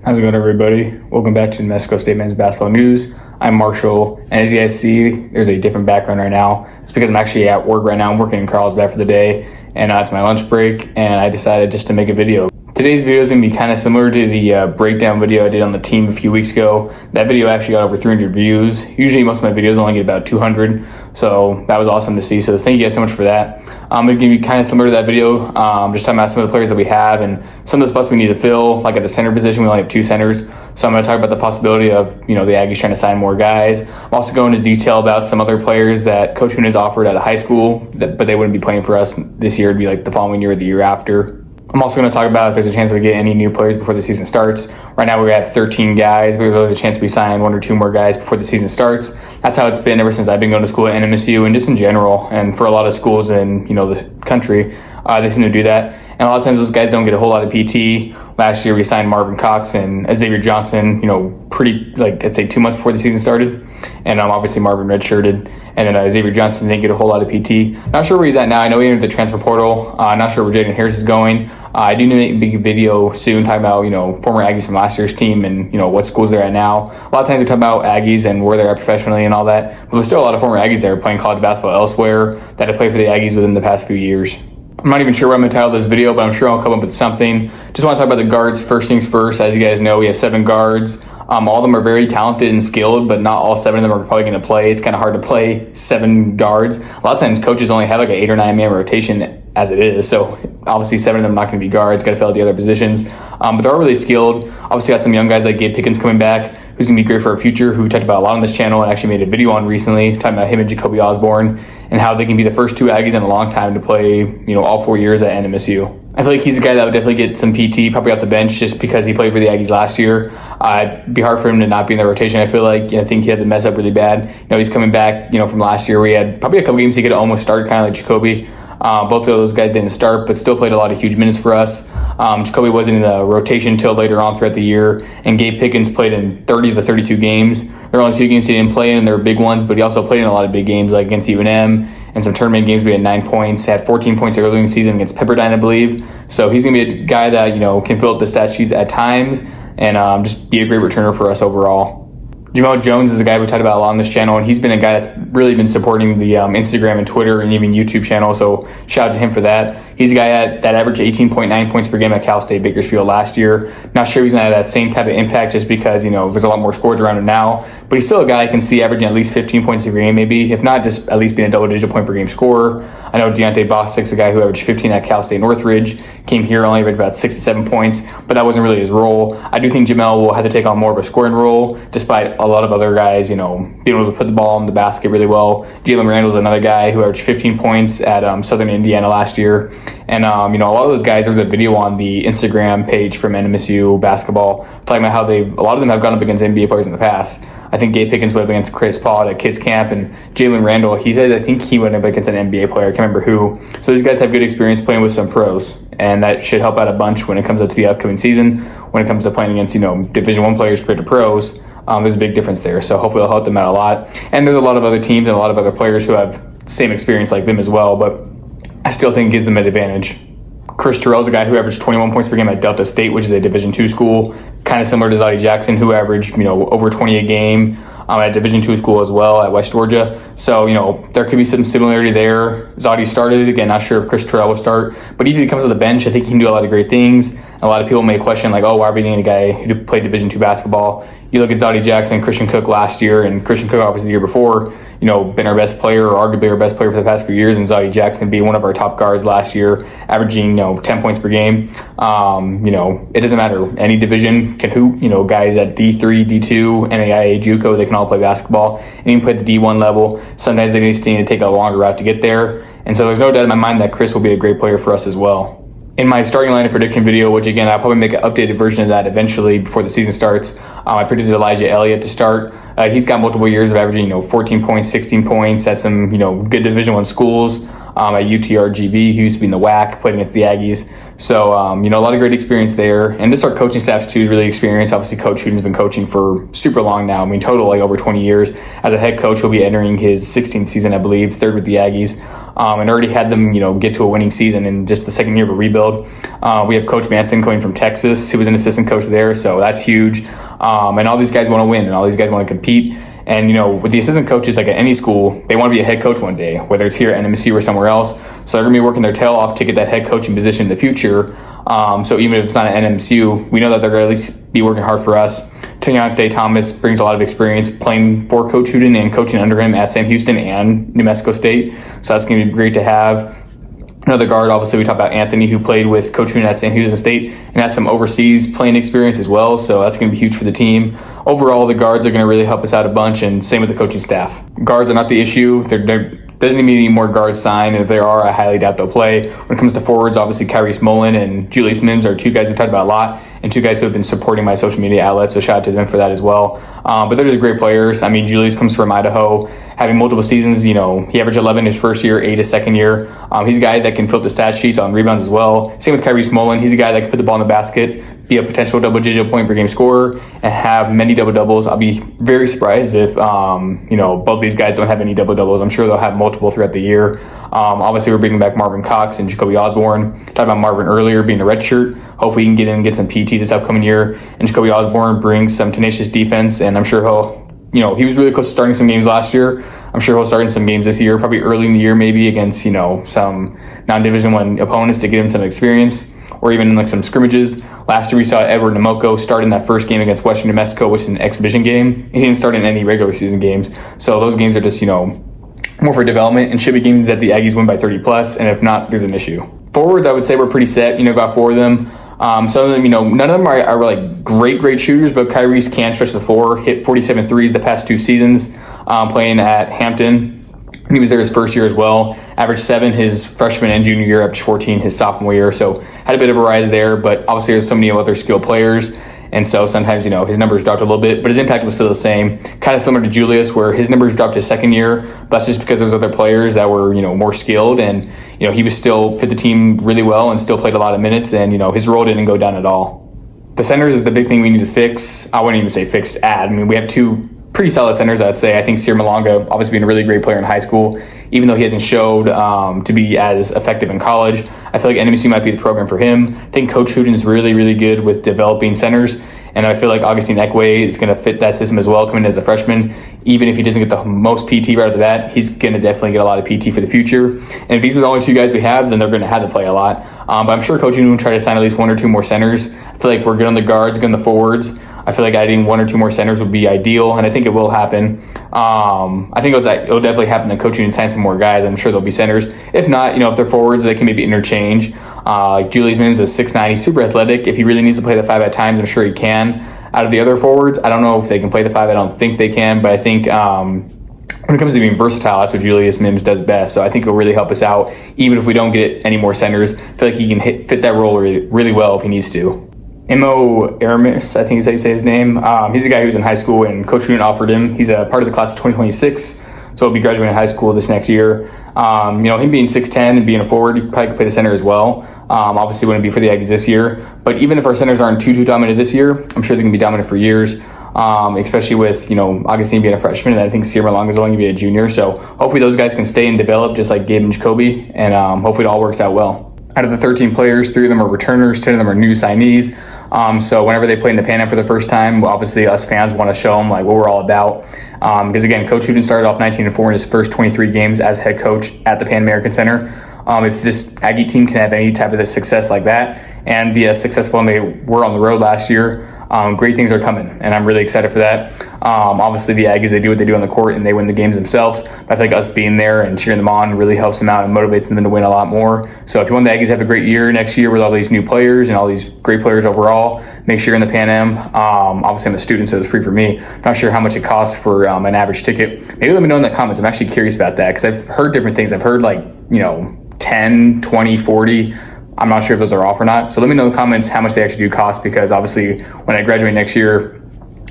How's it going, everybody? Welcome back to New Mexico State Men's Basketball News. I'm Marshall, and as you guys see, there's a different background right now. It's because I'm actually at work right now. I'm working in Carlsbad for the day, and it's my lunch break, and I decided just to make a video. Today's video is going to be kind of similar to the breakdown video I did on the team a few weeks ago. That video actually got over 300 views. Usually most of my videos only get about 200, so that was awesome to see. So thank you guys so much for that. I'm going to give you kind of similar to that video, just talking about some of the players that we have and some of the spots we need to fill. Like at the center position, we only have 2 centers. So I'm going to talk about the possibility of, the Aggies trying to sign more guys. I'm also going into detail about some other players that Coach Hooten has offered out of high school, but they wouldn't be playing for us this year. It'd be like the following year or the year after. I'm also going to talk about if there's a chance we get any new players before the season starts. Right now we have 13 guys, but there's always a chance we sign 1 or 2 more guys before the season starts. That's how it's been ever since I've been going to school at NMSU and just in general. And for a lot of schools in the country, they seem to do that. And a lot of times those guys don't get a whole lot of PT. Last year we signed Marvin Cox and Xavier Johnson, pretty, I'd say 2 months before the season started. And obviously Marvin redshirted. And then Xavier Johnson didn't get a whole lot of PT. Not sure where he's at now. I know he entered the transfer portal. Not sure where Jaden Harris is going. I do need to make a video soon talking about, former Aggies from last year's team and, what schools they're at now. A lot of times we talk about Aggies and where they're at professionally and all that. But there's still a lot of former Aggies that are playing college basketball elsewhere that have played for the Aggies within the past few years. I'm not even sure what I'm going to title this video, but I'm sure I'll come up with something. Just want to talk about the guards first things first. As you guys know, we have 7 guards. All of them are very talented and skilled, but not all 7 of them are probably going to play. It's kind of hard to play 7 guards. A lot of times coaches only have like an 8 or 9 man rotation as it is. So obviously 7 of them are not going to be guards. Got to fill out the other positions. But they're all really skilled. Obviously got some young guys like Gabe Pickens coming back, who's going to be great for our future, who we talked about a lot on this channel and actually made a video on recently, talking about him and Jacoby Osborne and how they can be the first 2 Aggies in a long time to play, all 4 years at NMSU. I feel like he's a guy that would definitely get some PT, probably off the bench, just because he played for the Aggies last year. It'd be hard for him to not be in the rotation. I feel like, I think he had to mess up really bad. He's coming back, from last year. We had probably a couple games he could have almost started, kind of like Jacoby. Both of those guys didn't start, but still played a lot of huge minutes for us. Jacoby wasn't in the rotation until later on throughout the year, and Gabe Pickens played in 30 of the 32 games. There were only 2 games he didn't play in, and they were big ones, but he also played in a lot of big games, like against UNM and some tournament games. We had 9 points, had 14 points early in the season against Pepperdine, I believe. So he's going to be a guy that, can fill up the stat sheets at times and just be a great returner for us overall. Jamal Jones is a guy we talked about a lot on this channel, and he's been a guy that's really been supporting the Instagram and Twitter and even YouTube channel, so shout out to him for that. He's a guy that averaged 18.9 points per game at Cal State Bakersfield last year. Not sure he's going to have that same type of impact just because, there's a lot more scores around him now, but he's still a guy I can see averaging at least 15 points per game maybe, if not just at least being a double-digit point per game scorer. I know Deontay Bostic's a guy who averaged 15 at Cal State Northridge, came here only averaged about 6 to 7 points, but that wasn't really his role. I do think Jamel will have to take on more of a scoring role, despite a lot of other guys, being able to put the ball in the basket really well. Jalen Randall's another guy who averaged 15 points at Southern Indiana last year. And, a lot of those guys, there was a video on the Instagram page from NMSU basketball talking about how a lot of them have gone up against NBA players in the past. I think Gabe Pickens went up against Chris Paul at kids camp, and Jalen Randall, I think he went up against an NBA player. I can't remember who. So these guys have good experience playing with some pros, and that should help out a bunch when it comes up to the upcoming season. When it comes to playing against, Division I players compared to pros, there's a big difference there. So hopefully it'll help them out a lot. And there's a lot of other teams and a lot of other players who have the same experience like them as well, but I still think it gives them an advantage. Chris Terrell's a guy who averaged 21 points per game at Delta State, which is a Division II school, kind of similar to Zodie Jackson, who averaged, over 20 a game at Division II school as well at West Georgia. So, there could be some similarity there. Zodie started, again, not sure if Chris Terrell will start, but even if he comes to the bench, I think he can do a lot of great things. A lot of people may question, why are we getting a guy who played Division II basketball? You look at Zodie Jackson, Christian Cook last year, and Christian Cook obviously the year before, been our best player or arguably our best player for the past few years, and Zodie Jackson being one of our top guards last year, averaging, 10 points per game. It doesn't matter. Any division can hoop. Guys at D3, D2, NAIA, JUCO, they can all play basketball and even play at the D1 level. Sometimes they just need to take a longer route to get there. And so there's no doubt in my mind that Chris will be a great player for us as well. In my starting lineup prediction video, which again, I'll probably make an updated version of that eventually before the season starts, I predicted Elijah Elliott to start. He's got multiple years of averaging, 14 points, 16 points at some, good Division I schools. At UTRGV, he used to be in the WAC, played against the Aggies. So, a lot of great experience there. And this, our coaching staff too, is really experienced. Obviously, Coach Hooten's been coaching for super long now. Total over 20 years. As a head coach, he'll be entering his 16th season, I believe, 3rd with the Aggies. and already had them, get to a winning season in just the second year of a rebuild. We have Coach Manson coming from Texas, who was an assistant coach there, so that's huge. And all these guys want to win, and all these guys want to compete. And, with the assistant coaches, like at any school, they want to be a head coach one day, whether it's here at NMSU or somewhere else. So they're going to be working their tail off to get that head coaching position in the future. So even if it's not at NMSU, we know that they're going to at least be working hard for us. Tanyante Thomas brings a lot of experience playing for Coach Hooten and coaching under him at Sam Houston and New Mexico State. So that's going to be great to have. Another guard, obviously, we talked about Anthony, who played with Coach Hooten at Sam Houston State and has some overseas playing experience as well. So that's going to be huge for the team. Overall, the guards are going to really help us out a bunch, and same with the coaching staff. Guards are not the issue. There doesn't need any more guards signed, and if there are, I highly doubt they'll play. When it comes to forwards, obviously, Kyrie Smolin and Julius Mims are two guys we talked about a lot, and two guys who have been supporting my social media outlets, so shout out to them for that as well. But they're just great players. I mean, Julius comes from Idaho, having multiple seasons. He averaged 11 his first year, 8 his second year. He's a guy that can fill up the stat sheets on rebounds as well. Same with Kyrie Smolin. He's a guy that can put the ball in the basket, be a potential double-digit point per game scorer, and have many double-doubles. I'll be very surprised if, both these guys don't have any double-doubles. I'm sure they'll have multiple throughout the year. Obviously, we're bringing back Marvin Cox and Jacoby Osborne. Talked about Marvin earlier being a redshirt. Hopefully, he can get in and get some PT this upcoming year. And Jacoby Osborne brings some tenacious defense, and I'm sure he was really close to starting some games last year. I'm sure he'll start in some games this year, probably early in the year, maybe against, some non-Division I opponents to get him some experience, or even in like some scrimmages. Last year we saw Edward Namoko start in that first game against Western New Mexico, which is an exhibition game. He didn't start in any regular season games. So those games are just, more for development and should be games that the Aggies win by 30 plus, and if not, there's an issue. Forwards, I would say we're pretty set, got 4 of them. Some of them, none of them are like great shooters, but Kyrie's can stretch the floor, hit 47 threes the past 2 seasons, playing at Hampton. He was there his first year as well. Averaged 7 his freshman and junior year, averaged 14 his sophomore year. So had a bit of a rise there, but obviously there's so many other skilled players. And so sometimes, his numbers dropped a little bit, but his impact was still the same. Kind of similar to Julius, where his numbers dropped his second year, but that's just because there's other players that were, more skilled. And, he was still fit the team really well and still played a lot of minutes. And, his role didn't go down at all. The centers is the big thing we need to fix. I wouldn't even say fix, add. I mean, we have 2 pretty solid centers, I'd say. I think Sir Malonga, obviously being a really great player in high school, even though he hasn't showed to be as effective in college, I feel like NMSU might be the program for him. I think Coach Hooten is really, really good with developing centers, and I feel like Augustine Ekwe is going to fit that system as well, coming in as a freshman. Even if he doesn't get the most PT right off the bat, he's going to definitely get a lot of PT for the future. And if these are the only 2 guys we have, then they're going to have to play a lot. But I'm sure Coach Hooten will try to sign at least 1 or 2 more centers. I feel like we're good on the guards, good on the forwards. I feel like adding 1 or 2 more centers would be ideal, and I think it will happen. I think it'll definitely happen that coaching and sign some more guys. I'm sure there'll be centers. If not, if they're forwards, they can maybe interchange. Like Julius Mims is 6'9", he's super athletic. If he really needs to play the 5 at times, I'm sure he can. Out of the other forwards, I don't know if they can play the 5. I don't think they can, but I think when it comes to being versatile, that's what Julius Mims does best. So I think it'll really help us out, even if we don't get any more centers. I feel like he can fit that role really well if he needs to. Mo Aramis, I think is how you say his name. He's a guy who was in high school and Coach Hooten offered him. He's a part of the class of 2026, so he'll be graduating high school this next year. Him being 6'10" and being a forward, he probably could play the center as well. Obviously wouldn't be for the Aggies this year, but even if our centers aren't too dominant this year, I'm sure they can be dominant for years, especially with, Augustine being a freshman, and I think Sierra Malonga is only going to be a junior. So hopefully those guys can stay and develop just like Gabe and Jacoby, and hopefully it all works out well. Out of the 13 players, 3 of them are returners, 10 of them are new signees. So whenever they play in the Pan Am for the first time, obviously us fans want to show them like what we're all about. Because again, Coach Hooten started off 19-4 in his first 23 games as head coach at the Pan American Center. If this Aggie team can have any type of success like that and be as successful as they were on the road last year, great things are coming, and I'm really excited for that. Obviously, the Aggies, they do what they do on the court, and they win the games themselves. But I think us being there and cheering them on really helps them out and motivates them to win a lot more. So if you want the Aggies to have a great year next year with all these new players and all these great players overall, make sure you're in the Pan Am. Obviously, I'm a student, so it's free for me. I'm not sure how much it costs for an average ticket. Maybe let me know in the comments. I'm actually curious about that because I've heard different things. I've heard 10, 20, 40. I'm not sure if those are off or not. So let me know in the comments how much they actually do cost, because obviously when I graduate next year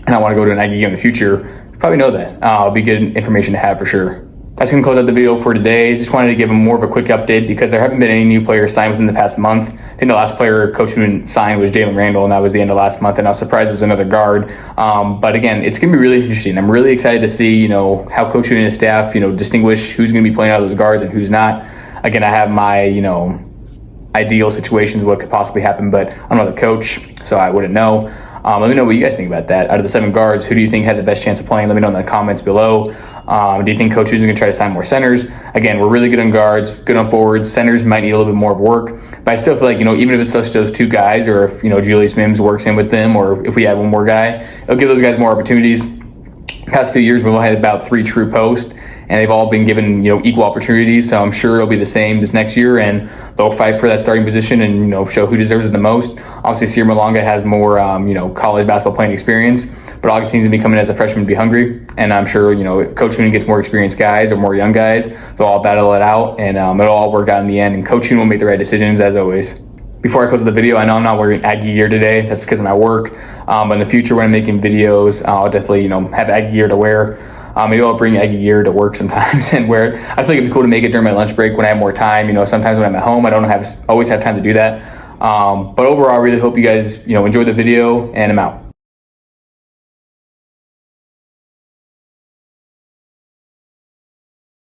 and I want to go to an Aggie game in the future, you probably know that. It'll be good information to have for sure. That's going to close out the video for today. Just wanted to give more of a quick update because there haven't been any new players signed within the past month. I think the last player Coach Hooten signed was Jalen Randall, and that was the end of last month. And I was surprised it was another guard. But again, it's going to be really interesting. I'm really excited to see, how Coach Hooten and his staff, distinguish who's going to be playing out of those guards and who's not. Again, I have my, ideal situations, what could possibly happen, but I'm not the coach, so I wouldn't know. Let me know what you guys think about that. Out of the 7 guards, who do you think had the best chance of playing? Let me know in the comments below. Do you think Coach Hooten is going to try to sign more centers? Again, we're really good on guards, good on forwards. Centers might need a little bit more of work, but I still feel like, even if it's just those 2 guys, or if, Julius Mims works in with them, or if we have one more guy, it'll give those guys more opportunities. Past few years, we've only had about 3 true posts, and they've all been given, equal opportunities. So I'm sure it'll be the same this next year, and they'll fight for that starting position and, show who deserves it the most. Obviously, Sierra Malonga has more, college basketball playing experience, but Augustine's gonna be coming as a freshman to be hungry. And I'm sure, if Coach Hooten gets more experienced guys or more young guys, they'll all battle it out, and it'll all work out in the end. And Coach Hooten will make the right decisions as always. Before I close the video, I know I'm not wearing Aggie gear today. That's because of my work. But in the future, when I'm making videos, I'll definitely, have Aggie gear to wear. Maybe I'll bring Aggie gear to work sometimes and wear it. I feel like it'd be cool to make it during my lunch break when I have more time. Sometimes when I'm at home, I don't always have time to do that. But overall, I really hope you guys, enjoy the video, and I'm out.